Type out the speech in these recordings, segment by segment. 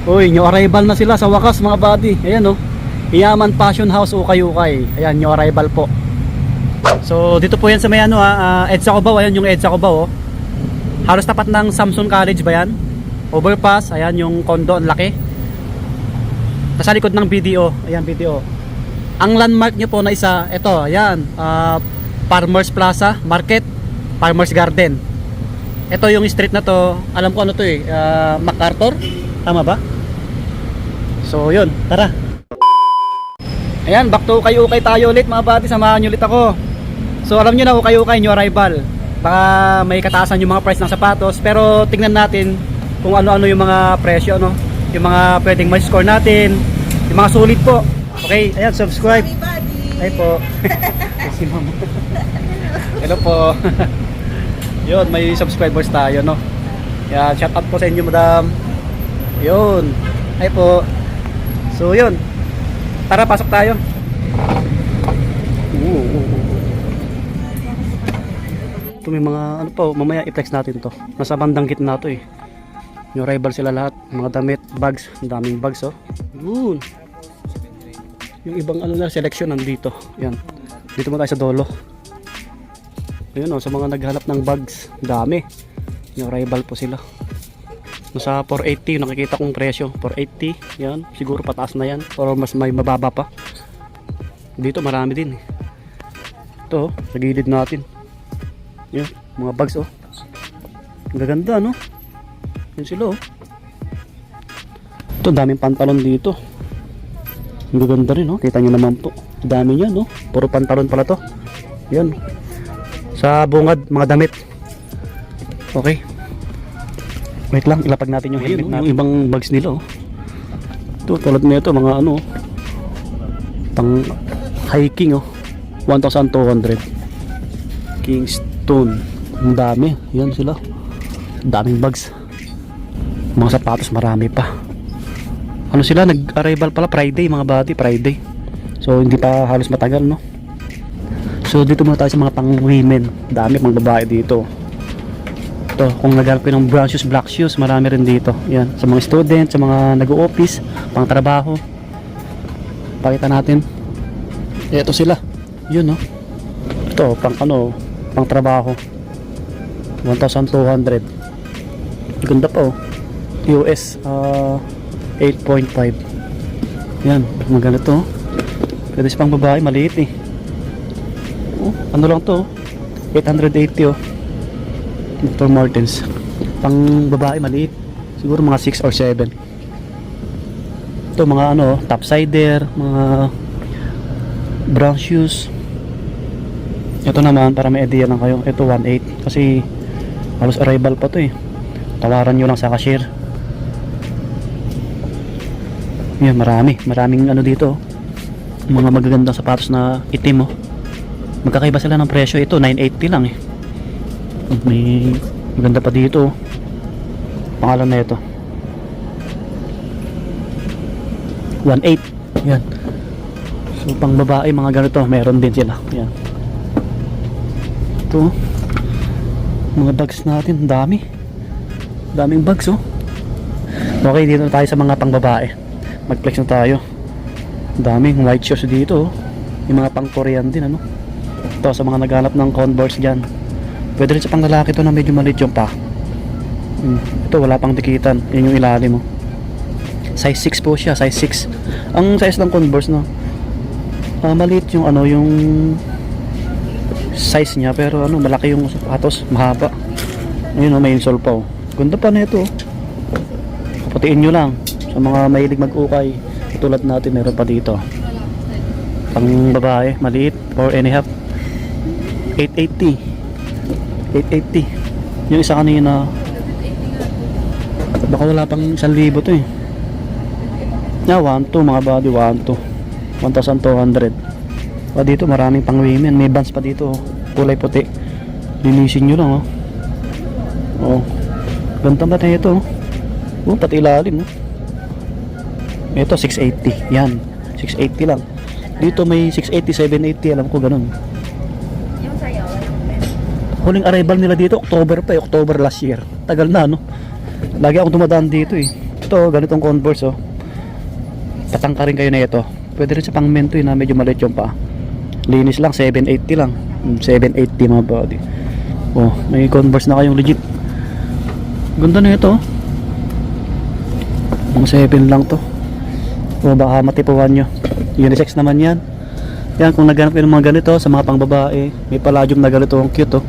Uy, new arrival na sila sa wakas mga buddy. Ayan oh. Yaman Fashion House Ukay-Ukay. Ayan, new arrival po. So dito po yan sa may ano EDSA Cubao. Ayan yung EDSA Cubao oh. Halos tapat ng Samson College ba yan? Overpass, ayan yung condo, ang laki. Nasa likod ng BDO. Ayan, BDO. Ang landmark nyo po na isa, ito, ayan, Farmers Plaza Market, Farmers Garden. Ito yung street na to, alam ko ano to eh, MacArthur, tama ba? So yun, tara. Ayan, back to ukay-ukay tayo ulit mga buddy, samahan nyo ulit ako. So alam nyo na, ukay-ukay, new arrival. Baka may kataasan yung mga price ng sapatos, pero tingnan natin kung ano-ano yung mga presyo, no? Yung mga pwedeng ma-score natin, yung mga sulit po. Okay, ayan, subscribe. Hi po. Si mama. Hello po. Yun, may subscribers tayo, no? Kaya shout out po sa inyo, madam. Yun. Hi po. So yun, tara, pasok tayo. Ito may mga ano po, mamaya i-flex natin to. Nasa bandang gitna to eh. New arrival sila lahat, mga damit, bags, ang daming bags oh. Yun. Yung ibang ano na selection nandito. Yan. Dito mo tayo sa dulo. Ayun oh, sa mga naghanap ng bags, dami. New arrival po sila. Nasa 480 yung nakikita kong presyo. 480, yan. Siguro pataas na yan or mas may mababa pa. Dito marami din eh. Ito oh, sa gilid natin. Yan, mga bags oh. Ang gaganda no? Yan sila oh. Ito, daming pantalon dito. Ang gaganda rin oh. Kita nyo naman po. Dami yan no? Puro pantalon pala to. Yan. Sa bungad, mga damit. Okay. Wait lang, ilapag natin yung helmet natin. Yung ibang bags nila oh. Ito, tulad nito mga ano pang hiking oh. 1,200 Kingston. Ang dami. Yan sila. Daming bags. Mga sapatos marami pa. Ano sila? Nag-arrival pala Friday mga buddy. Friday. So hindi pa halos matagal no. So dito muna tayo sa mga pang women. Dami pang babae dito. Ito, kung naghanap kayo ng brown shoes, black shoes, marami rin dito. Yan. Sa mga student, sa mga nag-o-office, pang trabaho. Pakita natin. Ito sila. Yun no. Ito, pang ano, pang trabaho. 1,200. Ganda pa oh. US 8.5. Yan, maganda to. Pwede sa pang babae, maliit eh. Oh, ano lang to? 880 oh. Dr. Martens. Pang babae, maliit. Siguro mga 6 or 7. Ito mga ano, topsider, mga brown shoes. Ito naman, para may idea lang kayo, ito 1.8 kasi halos arrival pa to eh. Tawaran nyo lang sa cashier. Yan, maraming ano dito. Mga magagandang sapatos na itim oh. Magkakaiba sila ng presyo. Ito 980 lang eh. May maganda pa dito oh. Pangalan na ito 1.8. Yan. So pang babae mga ganito, meron din sila. Yan. Ito mga bags natin, daming bags oh. Okay, dito tayo sa mga pang babae. Mag-flex na tayo. Daming white shoes dito oh. Yung mga pang Korean din ano. Ito sa mga naghanap ng Converse dyan. Pwede rin sa pang lalaki to na medyo maliit yung pa. Ito wala pang dikitan. Yan yung ilalim oh. Size 6 po siya, size 6. Ang size ng Converse no, maliit yung ano, yung size niya, pero ano, malaki yung sapatos, mahaba. Ayun oh, may insole pa oh. Ganda pa nito oh. Putiin nyo lang sa mga mahilig mag-ukay. Tulad natin, meron pa dito pang babae, maliit, 4.5. 880. Yung isa kanina baka wala pang 1,000 to eh. 1.2 mga body, 1.2 1,200. Dito maraming pang women. May bands pa dito oh. Kulay puti. Linisin nyo lang oh. Oh, ganda ba na ito oh. Oh, pati ilalim oh. Ito 680. Yan, 680 lang. Dito may 680, 780. Alam ko ganun. Yung sayo, Huling arrival nila dito October pa eh. October last year. Tagal na no. Lagi akong dumadaan dito eh. Ito, ganitong Converse oh. Patangka rin kayo na ito. Pwede rin sa pang men to na medyo maliit yung paa. Linis lang, 780 lang. 780 mga body. Oh, may Converse na kayong legit. Ganda na ito. Mga 7 lang to. O baka matipuan nyo. Unisex naman yan. Yan, kung naghanap kayo ng mga ganito sa mga pangbabae, may palladium na ganito. Ang cute oh.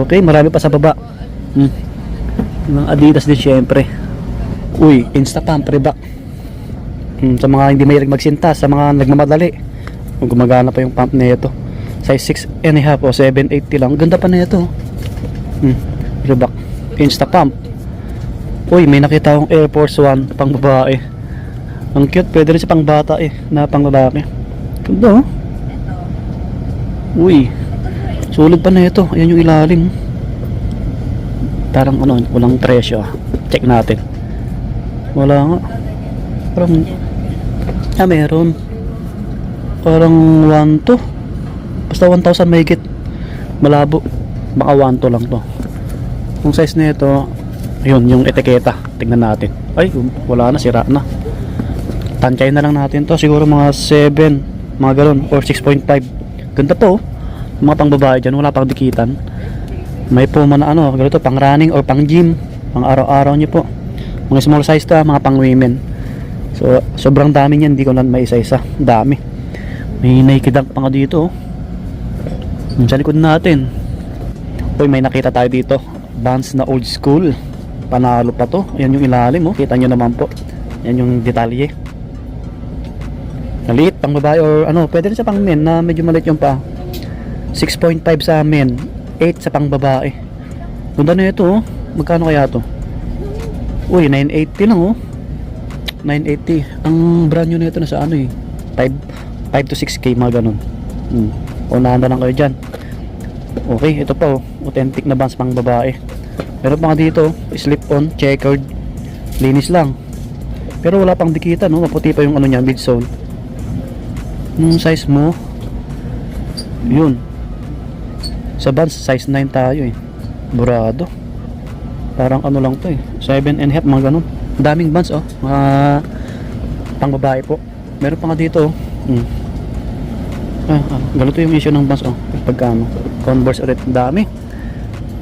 Okay, marami pa sa baba. Mga Adidas din syempre. Uy, Instapump Reebok. Sa mga hindi mahilig magsinta, sa mga nagmamadali, gumagana pa yung pump na ito. Size 6.5 o 780 lang. Ganda pa na ito. Reebok Instapump. Uy, may nakita akong Air Force One pang babae. Ang cute, pwede rin sa pang bata na pang lalaki. Ganda oh. Uy, sulit pa na ito. Ayan yung ilalim. Parang ano, walang presyo. Check natin. Wala nga. Parang meron. Parang 1 to. Basta 1,000 mahigit. Malabo. Baka 1 to lang to. Yung size na ito, yun, yung etiketa. Tingnan natin. Ay, wala na, sira na. Tansyahin na lang natin to. Siguro mga 7, mga galon, or 6.5. Ganda to. Mga pang babae dyan, wala pang dikitan. May Puma na ano, ganito, pang running or pang gym. Pang araw-araw nyo po. Mga small size to, mga pang women. So, sobrang dami niyan, hindi ko na may isa-isa. Dami. May Nike Dunk pa nga dito. Sa likod natin. Uy, may nakita tayo dito. Vans na old school. Panalo pa to. Ayan yung ilalim oh. Kita nyo naman po. Yan yung detalye. Maliit pang babae or ano, pwede rin sa pang men na medyo maliit yung pa. 6.5 sa men, 8 sa pang babae. Ganda na ito oh. Magkano kaya to? Uy, 980 lang oh. 980. Ang brand new na ito na sa ano eh. 5 to 6k mga ganun. Unahan na lang kayo dyan. Okay, ito pa oh. Authentic na Vans pang babae. Meron pa nga dito, slip on, checkered. Linis lang. Pero wala pang dikitan no. Maputi pa yung ano niya, midsole. Nung size mo, yun. Sa Vans, size 9 tayo eh. Burado. Parang ano lang to eh. 7.5 mga ganun. Daming Vans oh. Mga pang babae po. Meron pa nga dito oh. Ganito yung issue ng Vans oh. Pagkano. Converse ulit. Dami.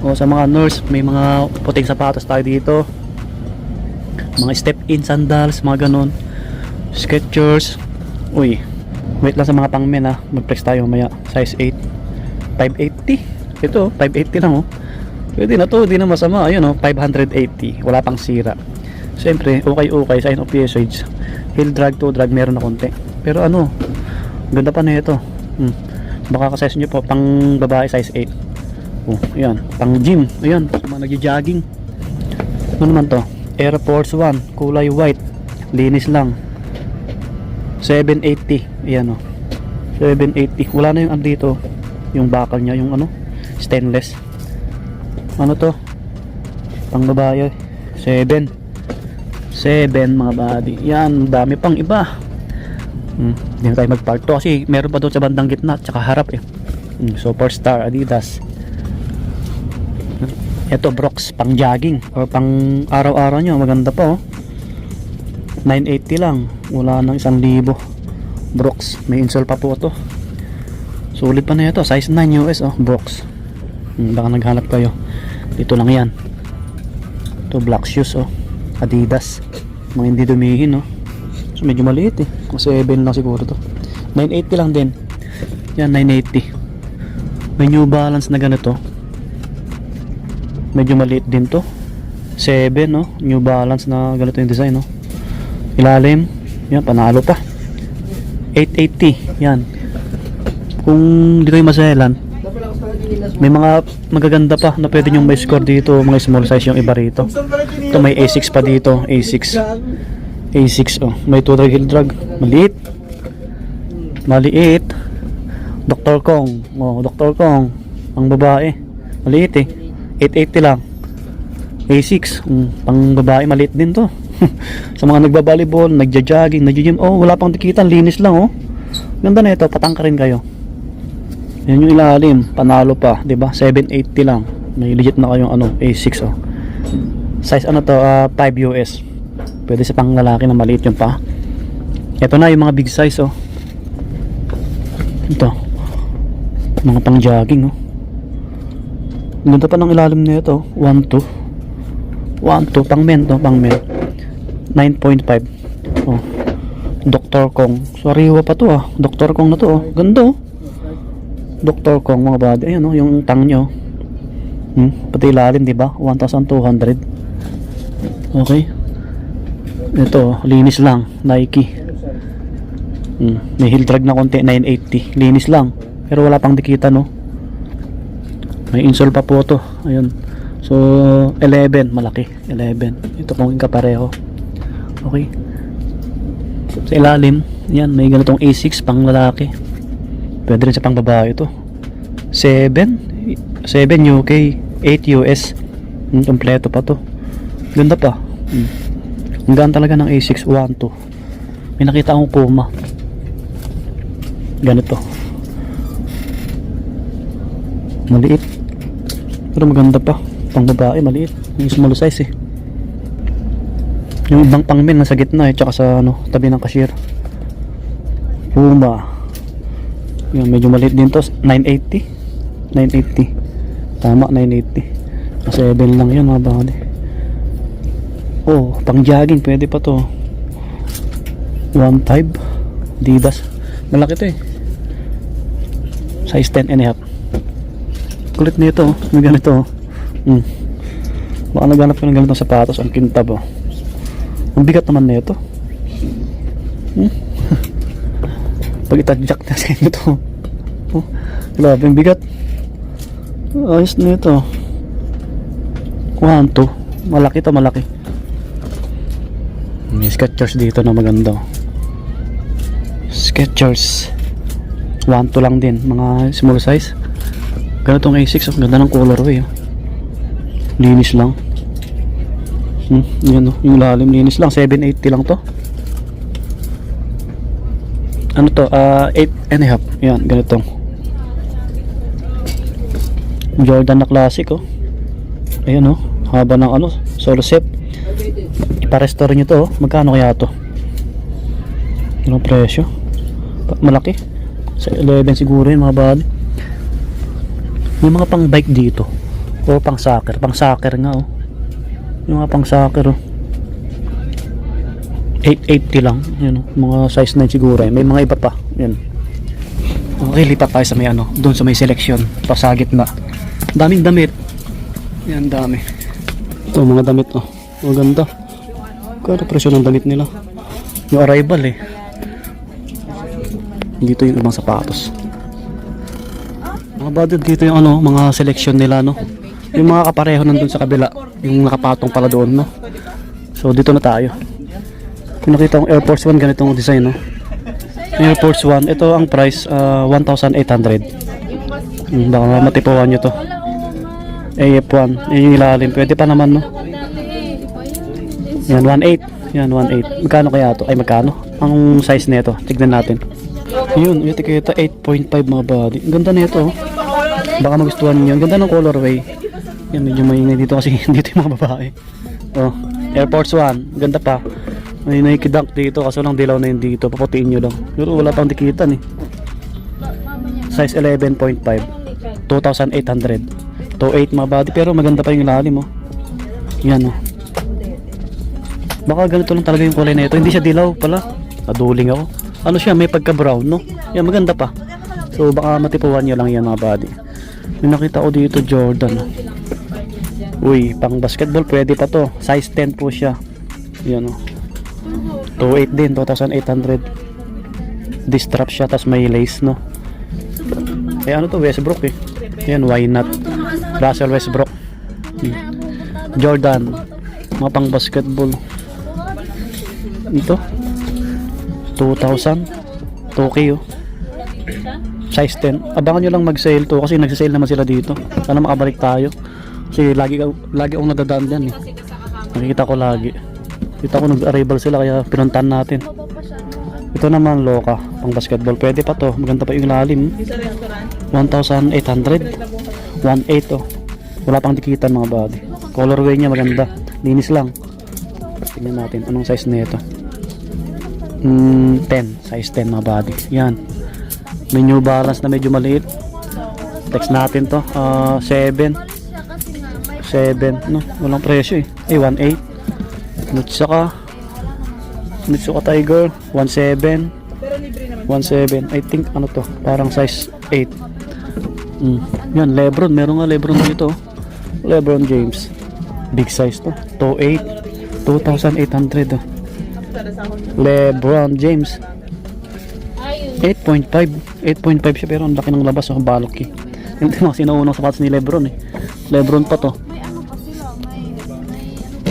O sa mga nurse, may mga puting sapatos tayo dito. Mga step-in sandals, mga ganun. Skechers. Uy. Wait lang sa mga pang men ha. Mag-flex tayo mamaya. Size 8. 580. Ito, 580 lang oh. Pwede na to, hindi na masama. Ayun oh, 580. Wala pang sira. Siyempre, okay, sign of usage. Heel drag to drag, meron na konti. Pero ano, ganda pa na ito. Baka ka-size nyo po, pang babae size 8. Oh, ayan, pang gym. Ayan, sa mga nagja-jogging. Ano naman to? Air Force One, kulay white. Linis lang. 780. Ayan oh. 780. Wala na yung ano dito. Yung bakal niya, yung ano, stainless. Ano to? Pang babae. 7 mga body. Yan, dami pang iba. Hindi na tayo mag-part to kasi meron pa doon sa bandang gitna tsaka harap eh. Superstar Adidas. Ito Brooks, pang jogging or pang araw-araw nyo. Maganda pa oh. 980 lang. Wala nang 1,000. Brooks, may insole pa po ito. Sulit pa na ito. Size 9 US oh. Brooks. Baka naghanap kayo. Dito lang yan. Ito black shoes oh. Adidas. Mga hindi dumihin oh. So medyo maliit eh. 7 lang siguro to. 980 lang din. Yan 980. May New Balance na ganito. Medyo maliit din to. 7 no. New Balance na ganito yung design no. Ilalim. Yan panalo pa. 880. Yan. Kung di kayo masayalan, may mga magaganda pa na pwede nyong may score dito. Mga small size yung iba rito. Ito may A6 pa dito. A6 oh. May 2 drag heel drag. Maliit. Dr. Kong oh. Dr. Kong ang babae. Maliit eh. 880 lang. A6 pang babae. Maliit din to. Sa mga nagbabalibol, nagja-jogging, nagja-gym. Oh, wala pang dikitan. Linis lang oh. Ganda na ito. Patangka rin kayo. Yan yung ilalim. Panalo pa. 'Di ba? 780 lang. May legit na kayong ano, A6 oh. Size ano to, 5 US. Pwede sa pang lalaki na maliit yung pa. Ito na yung mga big size oh. Ito. Mga pang jogging oh. Ganda pa ng ilalim nito. 1.2 pang men to, pang men. 9.5 oh. Dr. Kong. Sariwa pa to ah. Dr. Kong na to oh. Ganda oh. Dr. Kong mga body. Ayan oh, yung tang nyo. Pati ilalim diba? 1,200. Okay. Ito, linis lang. Nike. May heel drag na konti. 980. Linis lang. Pero wala pang dikita no. May insole pa po to. Ayun. So 11. Malaki. 11. Ito pong kapareho. Okay. Sa ilalim. Yan. May ganitong A6 pang lalaki. Pwede rin sa pang babae ito. 7 UK. 8 US. Kompleto pa to. Ganda pa. Ang gaan talaga ng A6 1.2. May nakita akong Puma. Ganito. Maliit. Pero maganda pa. Pang babae maliit. Yung small size eh. Yung ibang pang men nasa gitna eh. Tsaka sa ano, tabi ng cashier. Puma. Yung medyo maliit din to. 980. 980. Tama 980. 7 lang yun mga body. Oh, pang jogging pwede pa to. 1.5 Divas. Malaki to eh. Size 10 and a half. Kulit nito, may ganito. Baka naghanap ka ng ganitong sapatos. Ang kintab oh. Ang bigat naman nito. Pag itadjak na sa inyo to. Oh, grabe ang bigat. Ayos nito. 1.2. Malaki to, malaki. May Skechers dito na maganda. Skechers 1.2 lang din. Mga small size. Ganitong A6 oh. Ganda ng colorway oh. Linis lang. Yan oh. Yung lalim linis lang. 780 lang to. Ano to? 8 and a half. Yan ganitong Jordan na classic oh. Ayan oh. Haba ng ano. Solo set. Ipa-restore nyo to oh. Magkano kaya to? Anong presyo? Malaki. Sa 11 siguro yun mga bad. May mga pang bike dito. O pang soccer. Pang soccer nga oh. Yung mga pang soccer oh. 880 lang. Yan oh. Mga size 9 siguro eh. May mga iba pa. Yan. Okay, lipat tayo sa may ano. Doon sa may selection. Pasagit na. Daming damit. Yan dami. Ito mga damit oh. Maganda. Kaya presyo ng damit nila. Yung arrival eh. Dito yung ibang sapatos. Mga budget dito yung ano, mga selection nila no. Yung mga kapareho nandun sa kabila. Yung nakapatong pala doon no. So dito na tayo. Kung nakita kong Air Force 1 ganitong design no. Air Force 1, ito ang price 1,800. Baka matipuan nyo to. AF1, yung ilalim. Pwede pa naman no. Yan 1.8. Yan 1.8. Magkano kaya to? Ay magkano? Ang size nito. Tignan natin. Yun, etiketa 8.5 mga body. Ang ganda nito oh. Baka magustuhan niyo. Ang ganda ng colorway. Yan medyo maingay dito kasi dito yung mga babae. Oh, Air Force 1. Ganda pa. May nakikidank dito kaso lang dilaw na yun dito. Paputiin nyo lang. Pero wala pang dikitan eh. Size 11.5. 2,800. 2.8 mga body. Pero maganda pa yung ilalim oh. Yan oh. Baka ganito lang talaga yung kulay na ito. Hindi siya dilaw pala. Naduling ako. Ano siya, may pagka brown no. Yan maganda pa. So baka matipuan nyo lang yan mga body. May nakita ko dito Jordan oh. Uy, pang basketball pwede pa to. Size 10 po siya. Yan oh. 2.8 din, 2,800. Distrap siya, tas may lace no. Eh ano to, Westbrook eh. Yan, why not? Russell Westbrook. Jordan. Mga pang basketball. Ito 2,000 2K oh. Size 10. Abangan nyo lang mag-sale to kasi nag-sale naman sila dito. Sana makabalik tayo. Kasi lagi akong nadadaan dyan eh. Nakikita ko lagi. Kita ko nag-arrival sila kaya pinuntahan natin. Ito naman loka, pang basketball. Pwede pa to. Maganda pa yung lalim. 1,800. 1.8 oh. Wala pang dikitan mga body. Colorway niya maganda. linis lang. Tingnan natin anong size na ito. 10, size 10 mga buddy. Yan. May New Balance na medyo maliit. Text natin to. 7, no? Walang presyo eh. 1.8. Nutsuka Tiger 1.7. 1.7. I think ano to? Parang size 8. Yan, Lebron. Meron nga Lebron dito. Lebron James. Big size to. 2.8. 2,800 oh. Lebron James 8.5 siya pero ang laki ng labas oh, balok eh. Hindi mga sinuunang sapatos ni Lebron eh. Lebron pa to. May ano pa sila,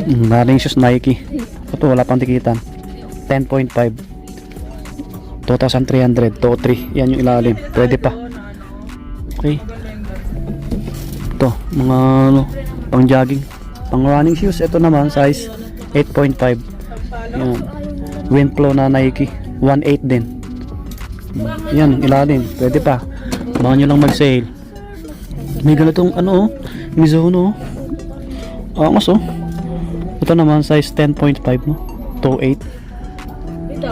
Maling shoes Nike. Ito wala pang tikitan. 10.5 2,300 to 3. Yan yung ilalim. Pwede pa. Okay. Ito mga ano, pang jogging, pang running shoes. Ito naman size 8.5. Yan. Windflow na Nike 1.8 din. Yan ilalim. Pwede pa. Baka nyo lang mag-sale. May ganitong ano oh, Mizuno oh. Angas oh. Ito naman size 10.5 no. 2.8.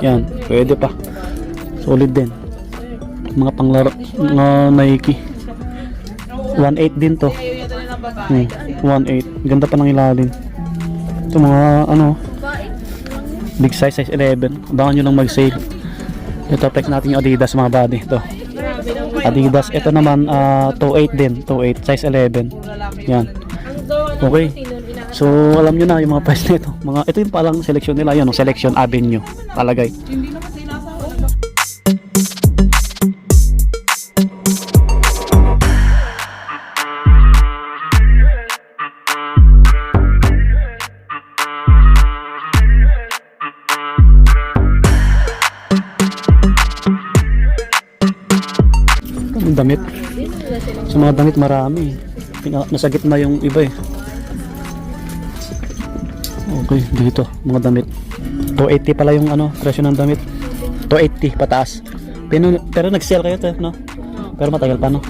Yan, pwede pa. Solid din. Mga panglaro, mga Nike. 1.8 din to. 1.8. Ganda pa ng ilalim. Ito mga ano, big size, size 11. Abangan nyo lang mag-sale. Ito, check natin yung Adidas mga buddy. Ito. Adidas. Ito naman 2.8 din. 2.8. Size 11. Yan. Okay. So, alam nyo na yung mga price nito. Ito yung palang selection nila. Yan, Selection Avenue. Palagay. Ang damit. Sa mga damit marami. Nasa gitna yung iba eh. Okay, dito mga damit. 280 pala yung ano, presyo ng damit. 280 pataas. Pero nag-sale kayo to, no? Pero matagal pa, no?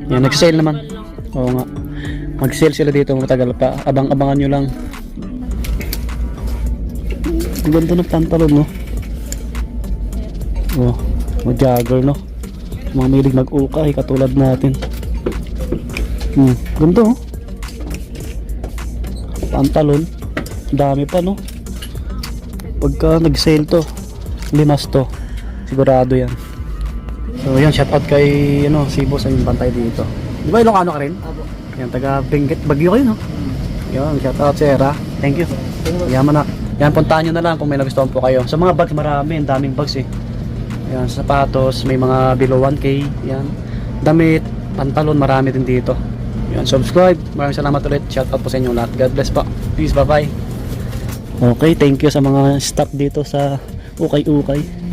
Yan, nag-sale naman. Oo nga. Mag-sale sila dito, matagal pa. Abang-abangan nyo lang. Ang ganda ng pantalon, no? Oh, mag-jogger, no? Mga milig mag-ukay katulad natin. Ganda oh. Pantalon. Dami pa no. Pagka nag-sale to, limas to. Sigurado yan. So yan, shout out kay Sibo sa yung bantay dito. Di ba Ilocano ka rin? Yan, taga Benguet, Bagyo kayo no? Yan, shout out Sarah. Thank you. Yaman na. Yan, puntahan nyo na lang kung may nagustuhan po kayo. Sa mga bags marami, ang daming bags eh. Yan, sapatos, may mga below 1K. Yan, damit, pantalon, marami din dito. Yan, subscribe. Maraming salamat ulit. Shout out po sa inyo lahat. God bless po. Peace, bye bye. Okay, thank you sa mga staff dito sa Ukay-Ukay.